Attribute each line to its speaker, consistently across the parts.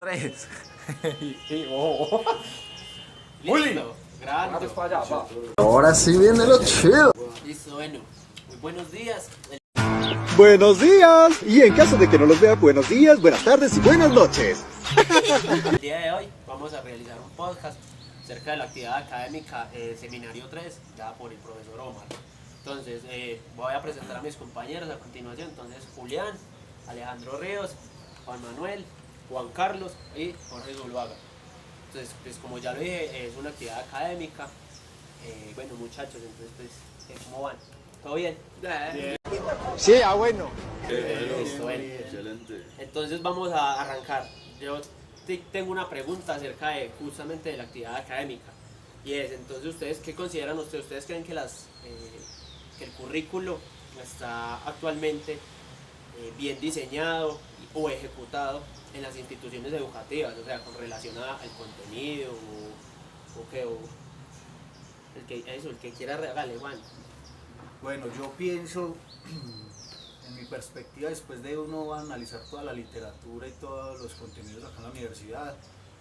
Speaker 1: Tres.
Speaker 2: Listo, grande.
Speaker 3: Ahora sí viene lo chido.
Speaker 2: Listo, bueno. Muy buenos días.
Speaker 4: Buenos días. Y en caso de que no los vea, buenos días, buenas tardes y buenas noches.
Speaker 2: El día de hoy vamos a realizar un podcast acerca de la actividad académica Seminario 3, dada por el profesor Omar. Entonces, voy a presentar a mis compañeros a continuación. Entonces, Julián, Alejandro Ríos, Juan Manuel, Juan Carlos y Jorge Zuluaga. Entonces, pues como ya lo dije, es una actividad académica. Bueno, muchachos, entonces, pues, ¿cómo van? ¿Todo bien?
Speaker 4: Sí, bueno.
Speaker 2: Listo, bueno.
Speaker 1: Excelente.
Speaker 2: Entonces vamos a arrancar. Yo tengo una pregunta acerca de justamente de la actividad académica. Y es, entonces, ¿ustedes qué consideran ustedes? ¿Ustedes creen que que el currículo está actualmente bien diseñado o ejecutado en las instituciones educativas? O sea, con relación al contenido o qué, o el que quiera regale, Juan.
Speaker 5: Bueno, yo pienso, en mi perspectiva, después de uno analizar toda la literatura y todos los contenidos acá en la universidad,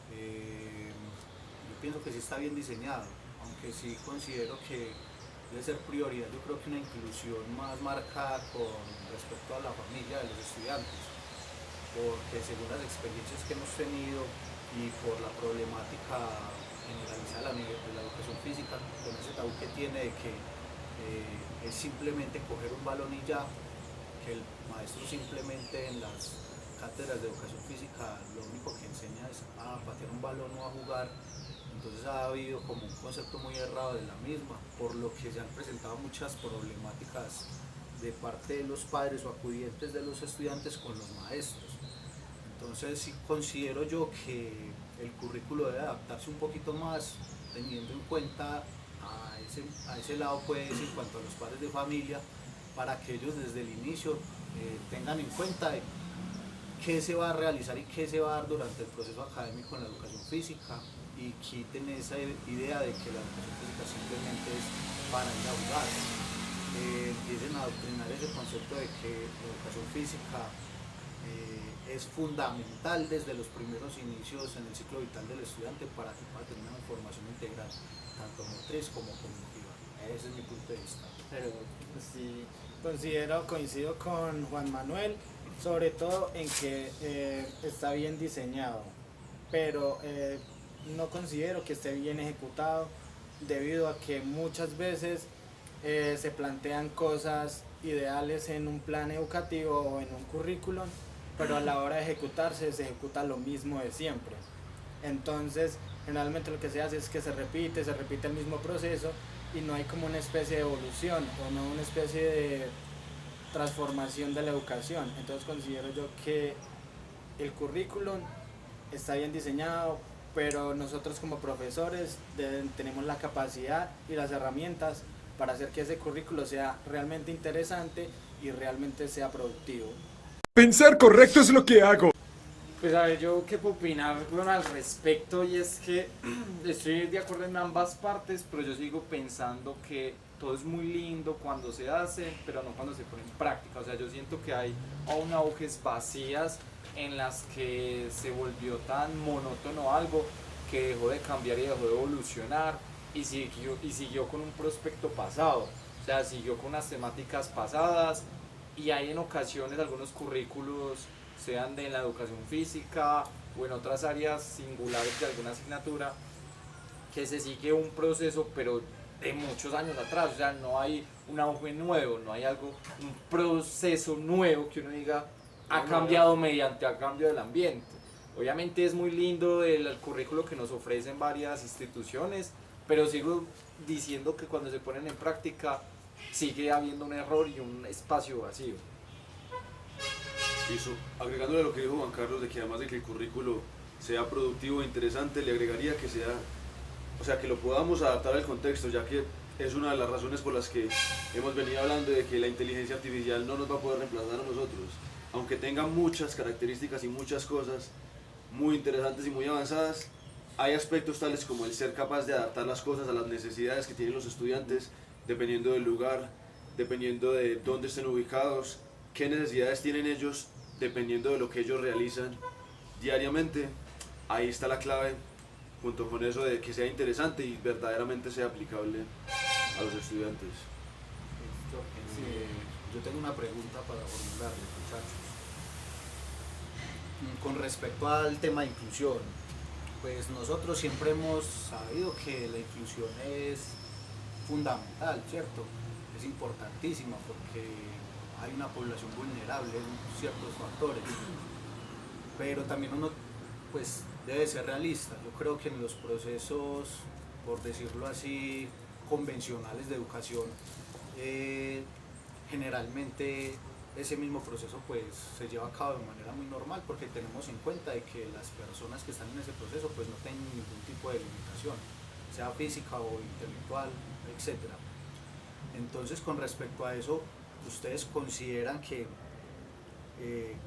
Speaker 5: yo pienso que sí está bien diseñado, aunque sí considero que debe ser prioridad, yo creo que una inclusión más marcada con respecto a la familia de los estudiantes, porque según las experiencias que hemos tenido y por la problemática generalizada de la educación física, con ese tabú que tiene de que es simplemente coger un balón y ya, que el maestro simplemente en las cátedras de educación física lo único que enseña es a patear un balón o a jugar. Entonces ha habido como un concepto muy errado de la misma, por lo que se han presentado muchas problemáticas de parte de los padres o acudientes de los estudiantes con los maestros. Entonces sí considero yo que el currículo debe adaptarse un poquito más, teniendo en cuenta a ese lado, pues, en cuanto a los padres de familia, para que ellos desde el inicio tengan en cuenta qué se va a realizar y qué se va a dar durante el proceso académico en la educación física, y quiten esa idea de que la educación física simplemente es para ir a jugar. Empiecen a adoctrinar ese concepto de que la educación física es fundamental desde los primeros inicios en el ciclo vital del estudiante para que pueda tener una formación integral, tanto motriz como cognitiva. Ese es mi punto de vista.
Speaker 2: Pero,
Speaker 6: Sí, coincido con Juan Manuel, sobre todo en que está bien diseñado, pero no considero que esté bien ejecutado debido a que muchas veces se plantean cosas ideales en un plan educativo o en un currículum, pero a la hora de ejecutarse se ejecuta lo mismo de siempre. Entonces, generalmente lo que se hace es que se repite el mismo proceso y no hay como una especie de evolución o no una especie de transformación de la educación. Entonces considero yo que el currículum está bien diseñado, pero nosotros como profesores tenemos la capacidad y las herramientas para hacer que ese currículo sea realmente interesante y realmente sea productivo.
Speaker 4: Pensar correcto es lo que hago.
Speaker 7: Pues a ver, yo qué puedo opinar bueno, al respecto, y es que estoy de acuerdo en ambas partes, pero yo sigo pensando que todo es muy lindo cuando se hace, pero no cuando se pone en práctica. O sea, yo siento que hay aún agujes vacías en las que se volvió tan monótono algo que dejó de cambiar y dejó de evolucionar y siguió con un prospecto pasado. O sea, siguió con unas temáticas pasadas, y hay en ocasiones algunos currículos, sean de la educación física o en otras áreas singulares de alguna asignatura, que se sigue un proceso pero de muchos años atrás. O sea, no hay un auge nuevo, no hay un proceso nuevo que uno diga ha cambiado mediante el cambio del ambiente. Obviamente es muy lindo el currículo que nos ofrecen varias instituciones, pero sigo diciendo que cuando se ponen en práctica sigue habiendo un error y un espacio vacío.
Speaker 1: Agregándole a lo que dijo Juan Carlos, de que además de que el currículo sea productivo e interesante, le agregaría que sea, o sea, que lo podamos adaptar al contexto, ya que es una de las razones por las que hemos venido hablando de que la inteligencia artificial no nos va a poder reemplazar a nosotros, aunque tenga muchas características y muchas cosas muy interesantes y muy avanzadas. Hay aspectos tales como el ser capaz de adaptar las cosas a las necesidades que tienen los estudiantes, dependiendo del lugar, dependiendo de dónde estén ubicados, qué necesidades tienen ellos, dependiendo de lo que ellos realizan diariamente. ahí está la clave, junto con eso de que sea interesante y verdaderamente sea aplicable a los estudiantes.
Speaker 5: Listo. Yo tengo una pregunta para formularle, muchachos. Con respecto al tema de inclusión, pues nosotros siempre hemos sabido que la inclusión es fundamental, ¿cierto? Es importantísima porque hay una población vulnerable en ciertos factores, pero también uno pues debe ser realista. Yo creo que en los procesos, por decirlo así, convencionales de educación, generalmente ese mismo proceso pues se lleva a cabo de manera muy normal porque tenemos en cuenta de que las personas que están en ese proceso pues no tienen ningún tipo de limitación, sea física o intelectual, etc. Entonces, con respecto a eso, ¿ustedes consideran que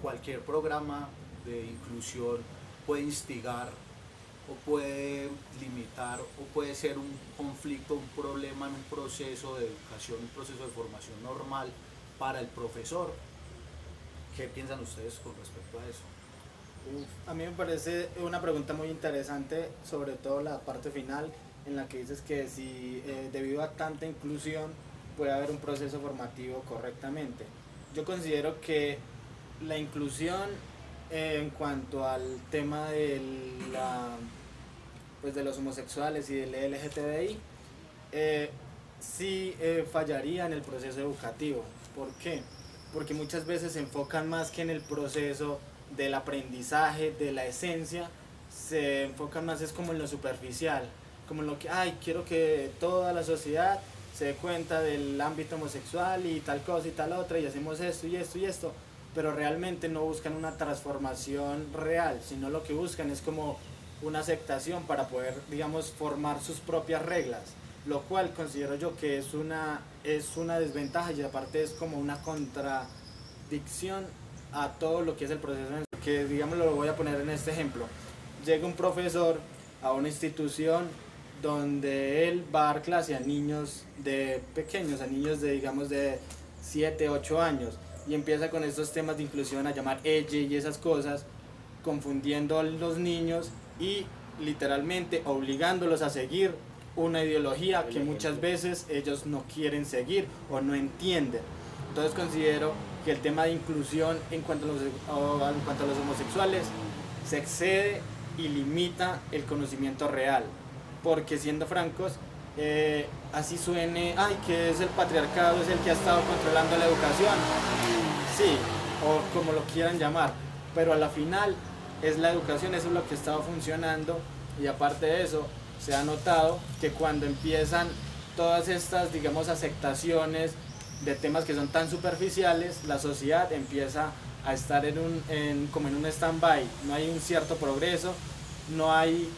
Speaker 5: cualquier programa de inclusión puede instigar o puede limitar o puede ser un conflicto, un problema en un proceso de educación, un proceso de formación normal para el profesor? ¿Qué piensan ustedes con respecto a eso?
Speaker 6: A mí me parece una pregunta muy interesante, sobre todo la parte final, en la que dices que si debido a tanta inclusión puede haber un proceso formativo correctamente. Yo considero que la inclusión en cuanto al tema de pues de los homosexuales y del LGTBI sí fallaría en el proceso educativo. ¿Por qué? Porque muchas veces se enfocan más que en el proceso del aprendizaje, de la esencia, se enfocan más es como en lo superficial, como en lo que, quiero que toda la sociedad se dé cuenta del ámbito homosexual y tal cosa y tal otra y hacemos esto y esto y esto, pero realmente no buscan una transformación real, sino lo que buscan es como una aceptación para poder, digamos, formar sus propias reglas, lo cual considero yo que es una desventaja y aparte es como una contradicción a todo lo que es el proceso, que digamos lo voy a poner en este ejemplo. Llega un profesor a una institución donde él va a dar clase a niños de pequeños, a niños de digamos de 7, 8 años y empieza con estos temas de inclusión a llamar ella y esas cosas, confundiendo a los niños y literalmente obligándolos a seguir una ideología que muchas veces ellos no quieren seguir o no entienden. Entonces considero que el tema de inclusión en cuanto a los homosexuales se excede y limita el conocimiento real, porque siendo francos, así suene, que es el patriarcado, es el que ha estado controlando la educación, sí, o como lo quieran llamar, pero a la final es la educación, eso es lo que ha estado funcionando y aparte de eso, se ha notado que cuando empiezan todas estas, digamos, aceptaciones de temas que son tan superficiales, la sociedad empieza a estar como en un stand-by, no hay un cierto progreso, no hay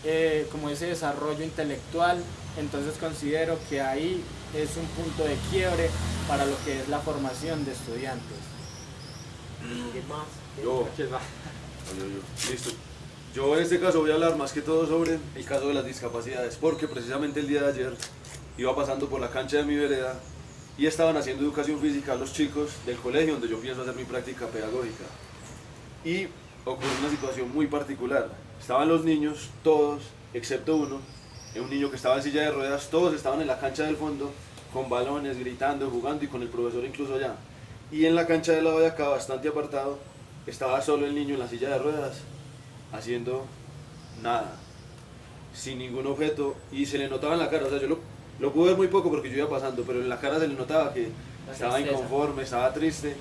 Speaker 6: como ese desarrollo intelectual, entonces considero que ahí es un punto de quiebre para lo que es la formación de estudiantes.
Speaker 2: ¿Qué más?
Speaker 1: Listo. Yo en este caso voy a hablar más que todo sobre el caso de las discapacidades, porque precisamente el día de ayer iba pasando por la cancha de mi vereda y estaban haciendo educación física a los chicos del colegio donde yo pienso hacer mi práctica pedagógica. Y ocurrió una situación muy particular. Estaban los niños, todos, excepto uno, un niño que estaba en silla de ruedas, todos estaban en la cancha del fondo, con balones, gritando, jugando y con el profesor incluso allá. Y en la cancha del lado de acá, bastante apartado, estaba solo el niño en la silla de ruedas, haciendo nada, sin ningún objeto, y se le notaba en la cara, o sea, yo lo pude ver muy poco porque yo iba pasando, pero en la cara se le notaba que estaba inconforme, estaba triste,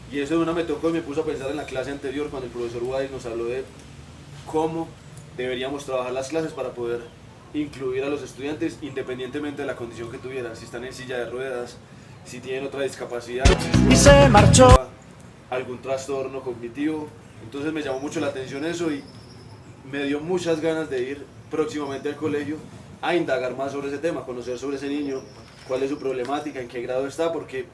Speaker 1: y eso de una me tocó y me puso a pensar en la clase anterior cuando el profesor Guay nos habló de cómo deberíamos trabajar las clases para poder incluir a los estudiantes independientemente de la condición que tuvieran, si están en silla de ruedas, si tienen otra discapacidad,
Speaker 3: Y se marchó.
Speaker 1: algún trastorno cognitivo. Entonces me llamó mucho la atención eso y me dio muchas ganas de ir próximamente al colegio a indagar más sobre ese tema, conocer sobre ese niño, cuál es su problemática, en qué grado está, porque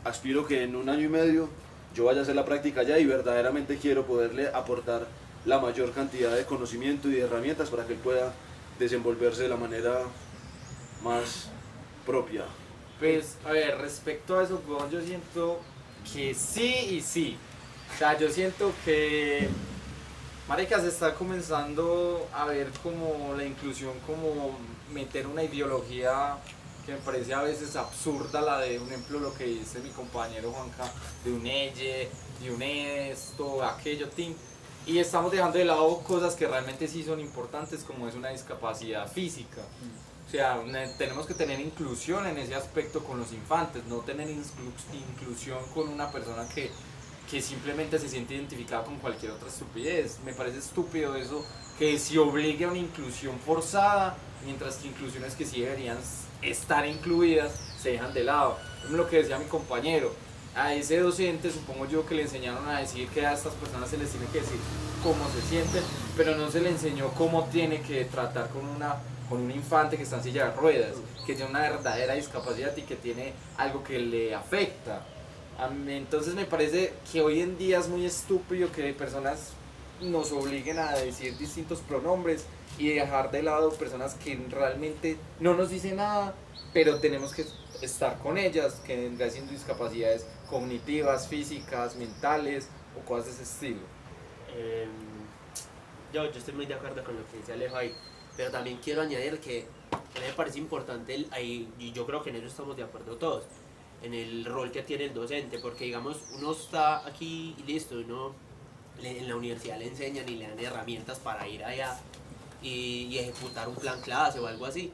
Speaker 1: aspiro que en 1 año y medio yo vaya a hacer la práctica allá y verdaderamente quiero poderle aportar la mayor cantidad de conocimiento y de herramientas para que él pueda desenvolverse de la manera más propia.
Speaker 7: Pues, a ver, respecto a eso, yo siento que sí y sí. O sea, yo siento que Marica, se está comenzando a ver como la inclusión, como meter una ideología que me parece a veces absurda, la de, un ejemplo, lo que dice mi compañero Juanca, de un elle, de un esto, aquello, tin. Y estamos dejando de lado cosas que realmente sí son importantes, como es una discapacidad física. O sea, tenemos que tener inclusión en ese aspecto con los infantes, no tener inclusión con una persona que simplemente se siente identificada con cualquier otra estupidez. Me parece estúpido eso, que se obligue a una inclusión forzada, mientras que inclusiones que sí deberían estar incluidas se dejan de lado. Es lo que decía mi compañero, a ese docente supongo yo que le enseñaron a decir que a estas personas se les tiene que decir cómo se sienten, pero no se le enseñó cómo tiene que tratar con un infante que está en silla de ruedas, que tiene una verdadera discapacidad y que tiene algo que le afecta. Entonces me parece que hoy en día es muy estúpido que personas nos obliguen a decir distintos pronombres y dejar de lado personas que realmente no nos dicen nada, pero tenemos que estar con ellas, que vendrán siendo discapacidades cognitivas, físicas, mentales o cosas de ese estilo.
Speaker 2: Yo estoy muy de acuerdo con lo que dice Alejo ahí, pero también quiero añadir que a mí me parece importante, y yo creo que en eso estamos de acuerdo todos, en el rol que tiene el docente, porque digamos, uno está aquí y listo, en la universidad le enseñan y le dan herramientas para ir allá y ejecutar un plan clase o algo así,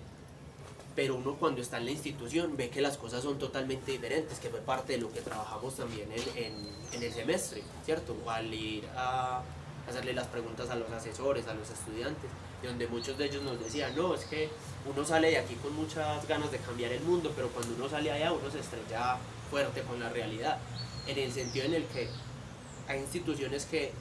Speaker 2: pero uno cuando está en la institución ve que las cosas son totalmente diferentes, que fue parte de lo que trabajamos también en el semestre, ¿cierto? Al ir a hacerle las preguntas a los asesores, a los estudiantes, donde muchos de ellos nos decían, no, es que uno sale de aquí con muchas ganas de cambiar el mundo, pero cuando uno sale allá uno se estrella fuerte con la realidad, en el sentido en el que hay instituciones que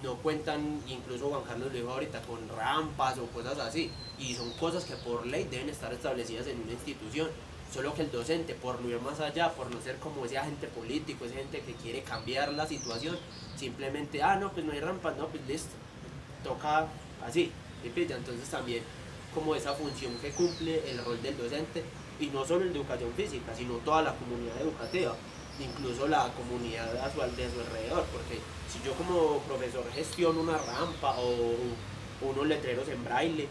Speaker 2: no cuentan, incluso Juan Carlos lo dijo ahorita, con rampas o cosas así, y son cosas que por ley deben estar establecidas en una institución, solo que el docente, por no ir más allá, por no ser como ese agente político, esa gente que quiere cambiar la situación, simplemente, no, pues no hay rampas, no, pues listo, toca así, y pilla. Entonces también como esa función que cumple el rol del docente, y no solo el de educación física, sino toda la comunidad educativa, incluso la comunidad de su alrededor, porque si yo como profesor gestiono una rampa o unos letreros en braille,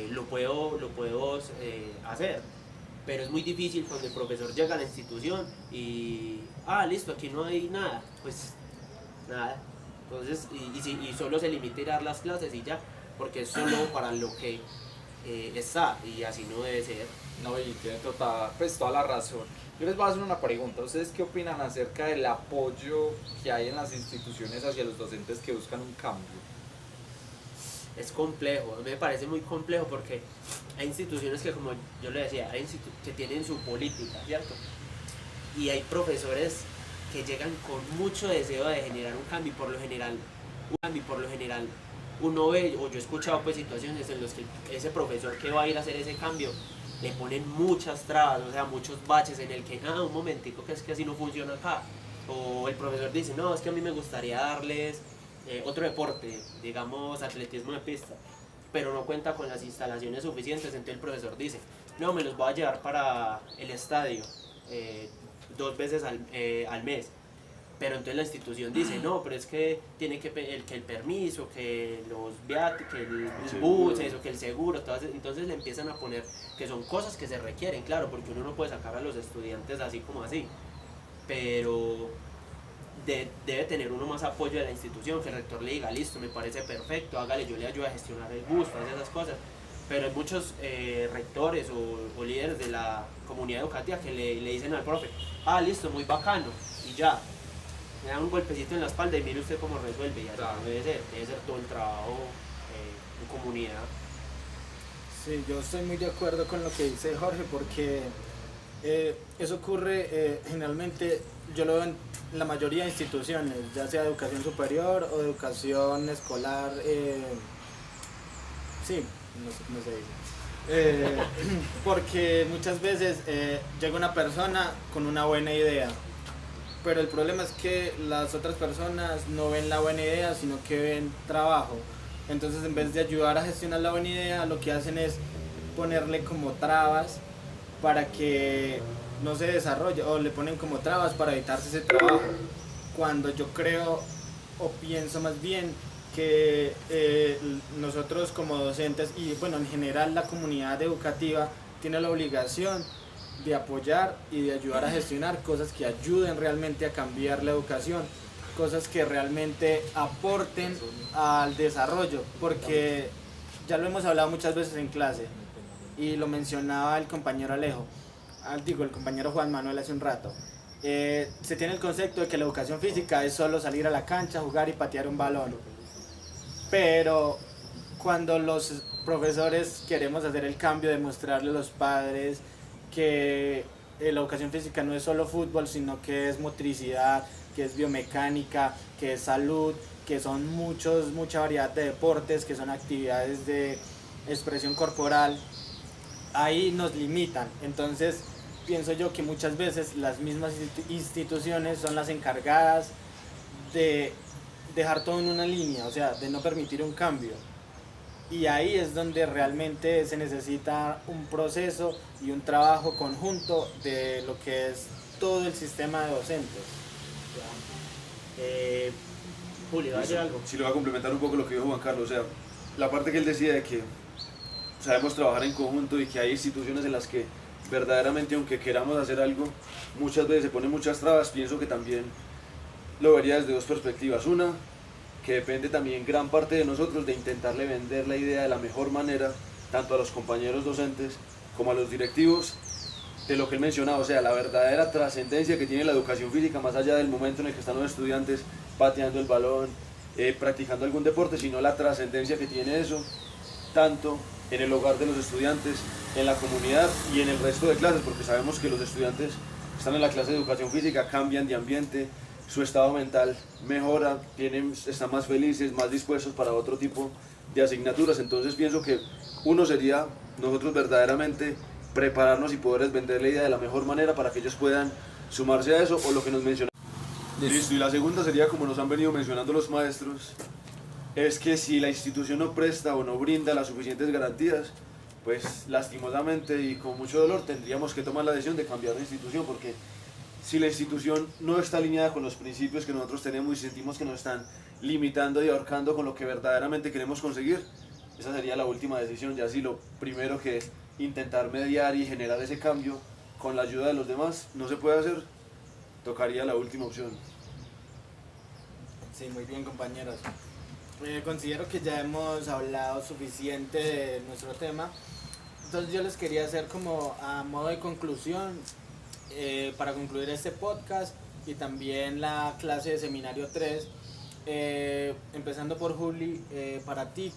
Speaker 2: lo puedo hacer, pero es muy difícil cuando el profesor llega a la institución y, listo, aquí no hay nada, pues nada, entonces, y solo se limita a ir a dar las clases y ya, porque es solo para lo que está, y así no debe ser.
Speaker 7: No, y tiene toda la razón. Yo les voy a hacer una pregunta. ¿Ustedes qué opinan acerca del apoyo que hay en las instituciones hacia los docentes que buscan un cambio?
Speaker 2: Es complejo, a mí me parece muy complejo porque hay instituciones que, como yo le decía, que tienen su política, ¿cierto? Y hay profesores que llegan con mucho deseo de generar un cambio, y por lo general uno ve, o yo he escuchado pues situaciones en las que ese profesor que va a ir a hacer ese cambio le ponen muchas trabas, o sea, muchos baches en el que, un momentico, que es que así no funciona acá, o el profesor dice, no, es que a mí me gustaría darles otro deporte, digamos atletismo de pista, pero no cuenta con las instalaciones suficientes, entonces el profesor dice, no, me los voy a llevar para el estadio 2 veces al mes, pero entonces la institución dice, no, pero es que tiene que el permiso, que los viáticos, que el bus, eso, que el seguro, entonces le empiezan a poner que son cosas que se requieren, claro, porque uno no puede sacar a los estudiantes así como así, pero debe tener uno más apoyo de la institución, que el rector le diga, listo, me parece perfecto, hágale, yo le ayudo a gestionar el bus, todas esas cosas, pero hay muchos rectores o líderes de la comunidad educativa que le dicen al profe, listo, muy bacano, y ya, me da un golpecito en la espalda y mire usted cómo resuelve, y así no debe ser todo el trabajo en comunidad.
Speaker 6: Sí, yo estoy muy de acuerdo con lo que dice Jorge, porque eso ocurre generalmente, yo lo veo en la mayoría de instituciones, ya sea de educación superior o de educación escolar, sí, no sé cómo se dice, porque muchas veces llega una persona con una buena idea, pero el problema es que las otras personas no ven la buena idea, sino que ven trabajo. Entonces, en vez de ayudar a gestionar la buena idea, lo que hacen es ponerle como trabas para que no se desarrolle, o le ponen como trabas para evitarse ese trabajo. Cuando yo creo o pienso más bien que nosotros como docentes y bueno, en general la comunidad educativa tiene la obligación de apoyar y de ayudar a gestionar cosas que ayuden realmente a cambiar la educación, cosas que realmente aporten al desarrollo, porque ya lo hemos hablado muchas veces en clase y lo mencionaba el compañero Alejo, el compañero Juan Manuel hace un rato. Se tiene el concepto de que la educación física es solo salir a la cancha, jugar y patear un balón, pero cuando los profesores queremos hacer el cambio de mostrarle a los padres que la educación física no es solo fútbol, sino que es motricidad, que es biomecánica, que es salud, que son mucha variedad de deportes, que son actividades de expresión corporal, ahí nos limitan. Entonces pienso yo que muchas veces las mismas instituciones son las encargadas de dejar todo en una línea, o sea, de no permitir un cambio. Y ahí es donde realmente se necesita un proceso y un trabajo conjunto de lo que es todo el sistema de docentes.
Speaker 2: Julio, ¿va a decir algo?
Speaker 1: Sí, lo voy a complementar un poco lo que dijo Juan Carlos, o sea, la parte que él decía de que sabemos trabajar en conjunto y que hay instituciones en las que verdaderamente, aunque queramos hacer algo, muchas veces se ponen muchas trabas. Pienso que también lo vería desde dos perspectivas. Una, que depende también gran parte de nosotros de intentarle vender la idea de la mejor manera, tanto a los compañeros docentes como a los directivos, de lo que él mencionaba, o sea, la verdadera trascendencia que tiene la educación física, más allá del momento en el que están los estudiantes pateando el balón, practicando algún deporte, sino la trascendencia que tiene eso, tanto en el hogar de los estudiantes, en la comunidad y en el resto de clases, porque sabemos que los estudiantes que están en la clase de educación física cambian de ambiente, su estado mental mejora, están más felices, más dispuestos para otro tipo de asignaturas. Entonces pienso que uno sería nosotros verdaderamente prepararnos y poderles vender la idea de la mejor manera para que ellos puedan sumarse a eso, o lo que nos mencionaron. Listo, y la segunda sería, como nos han venido mencionando los maestros, es que si la institución no presta o no brinda las suficientes garantías, pues lastimosamente y con mucho dolor tendríamos que tomar la decisión de cambiar de institución, porque si la institución no está alineada con los principios que nosotros tenemos y sentimos que nos están limitando y ahorcando con lo que verdaderamente queremos conseguir, esa sería la última decisión. Ya si lo primero que es intentar mediar y generar ese cambio con la ayuda de los demás no se puede hacer, tocaría la última opción.
Speaker 6: Sí, muy bien, compañeros. Considero que ya hemos hablado suficiente de nuestro tema, entonces yo les quería hacer como a modo de conclusión, para concluir este podcast y también la clase de seminario 3, empezando por Juli, para ti,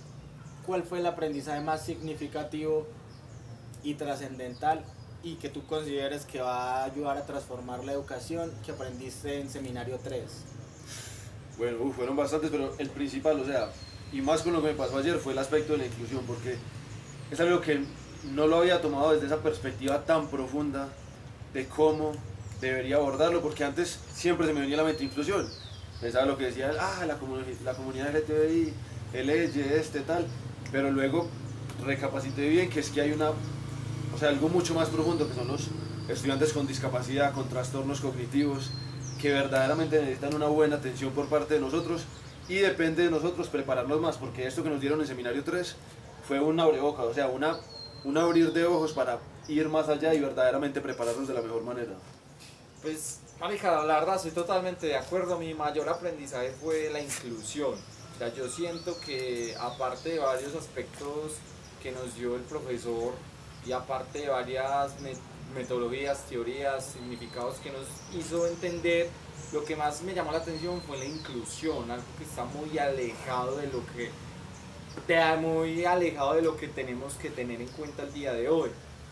Speaker 6: ¿cuál fue el aprendizaje más significativo y trascendental y que tú consideres que va a ayudar a transformar la educación que aprendiste en seminario 3?
Speaker 1: Bueno, fueron bastantes, pero el principal, o sea, y más con lo que me pasó ayer, fue el aspecto de la inclusión, porque es algo que no lo había tomado desde esa perspectiva tan profunda de cómo debería abordarlo, porque antes siempre se me venía a la mente inclusión. Pensaba lo que decía, la comunidad LGTBI, el tal, pero luego recapacité bien que es que hay algo mucho más profundo, que son los estudiantes con discapacidad, con trastornos cognitivos, que verdaderamente necesitan una buena atención por parte de nosotros, y depende de nosotros prepararnos más, porque esto que nos dieron en seminario 3 fue un abrebocas, o sea, un abrir de ojos para ir más allá y verdaderamente prepararnos de la mejor manera.
Speaker 7: Pues, marica, la verdad, estoy totalmente de acuerdo. Mi mayor aprendizaje fue la inclusión. O sea, yo siento que aparte de varios aspectos que nos dio el profesor y aparte de varias metodologías, teorías, significados que nos hizo entender, lo que más me llamó la atención fue la inclusión, algo que está muy alejado de lo que tenemos que tener en cuenta el día de hoy.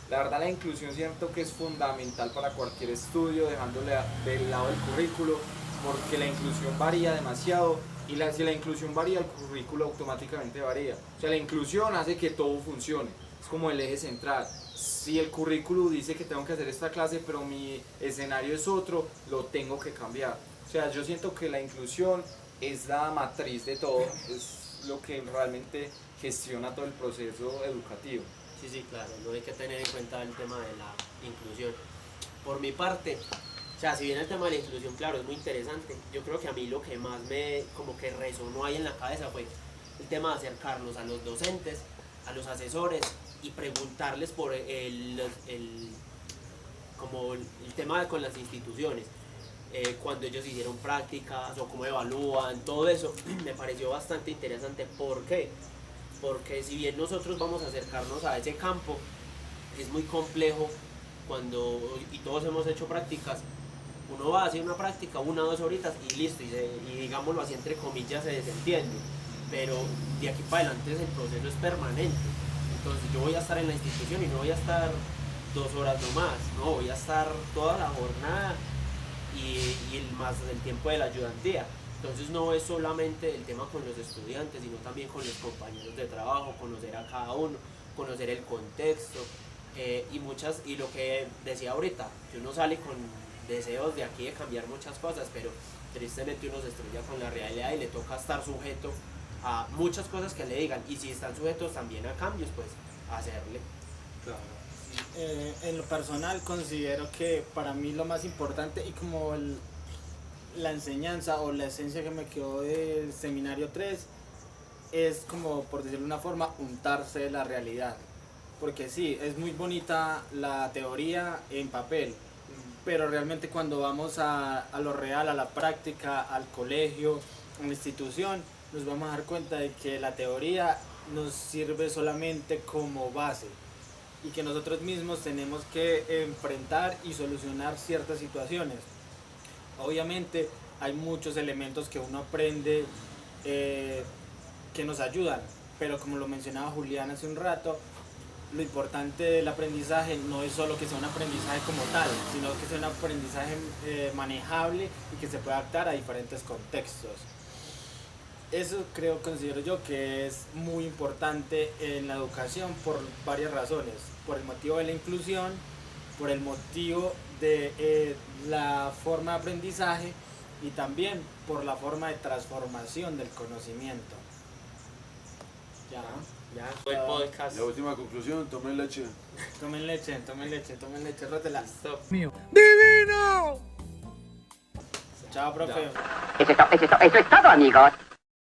Speaker 7: La verdad, la inclusión siento que es fundamental para cualquier estudio, dejándole del lado el currículo, porque la inclusión varía demasiado y si la inclusión varía, el currículo automáticamente varía. O sea, la inclusión hace que todo funcione, es como el eje central. Si el currículo dice que tengo que hacer esta clase, pero mi escenario es otro, lo tengo que cambiar. O sea, yo siento que la inclusión es la matriz de todo, es lo que realmente gestiona todo el proceso educativo.
Speaker 2: Sí, claro, no hay que tener en cuenta el tema de la inclusión. Por mi parte, O sea, si bien el tema de la inclusión, claro, es muy interesante, yo creo que a mí lo que más me como que resonó ahí en la cabeza fue el tema de acercarnos a los docentes, a los asesores y preguntarles por como el tema con las instituciones, cuando ellos hicieron prácticas o cómo evalúan, todo eso me pareció bastante interesante. ¿Por qué? Porque si bien nosotros vamos a acercarnos a ese campo, es muy complejo y todos hemos hecho prácticas, uno va a hacer una práctica 1 o 2 horitas y listo, y digámoslo así entre comillas se desentiende, pero de aquí para adelante el proceso es permanente. Entonces yo voy a estar en la institución y no voy a estar 2 horas nomás, no, voy a estar toda la jornada y más el tiempo de la ayudantía. Entonces no es solamente el tema con los estudiantes, sino también con los compañeros de trabajo, conocer a cada uno, conocer el contexto, y lo que decía ahorita, que uno sale con deseos de aquí de cambiar muchas cosas, pero tristemente uno se estrella con la realidad y le toca estar sujeto a muchas cosas que le digan, y si están sujetos también a cambios, pues hacerle.
Speaker 6: En lo personal considero que para mí lo más importante y como la enseñanza o la esencia que me quedó del seminario 3 es como, por decirlo de una forma, untarse de la realidad. Porque sí, es muy bonita la teoría en papel, pero realmente cuando vamos a lo real, a la práctica, al colegio, a la institución, nos vamos a dar cuenta de que la teoría nos sirve solamente como base y que nosotros mismos tenemos que enfrentar y solucionar ciertas situaciones. Obviamente hay muchos elementos que uno aprende que nos ayudan, pero como lo mencionaba Julián hace un rato, lo importante del aprendizaje no es solo que sea un aprendizaje como tal, sino que sea un aprendizaje manejable y que se pueda adaptar a diferentes contextos. Eso considero yo que es muy importante en la educación por varias razones, por el motivo de la inclusión, por el motivo de la forma de aprendizaje y también por la forma de transformación del conocimiento. Ya
Speaker 2: el podcast.
Speaker 1: La última conclusión, tomen leche.
Speaker 6: Tomen leche, rótela.
Speaker 2: Stop.
Speaker 6: Chao, profe.
Speaker 8: Eso es todo, amigos.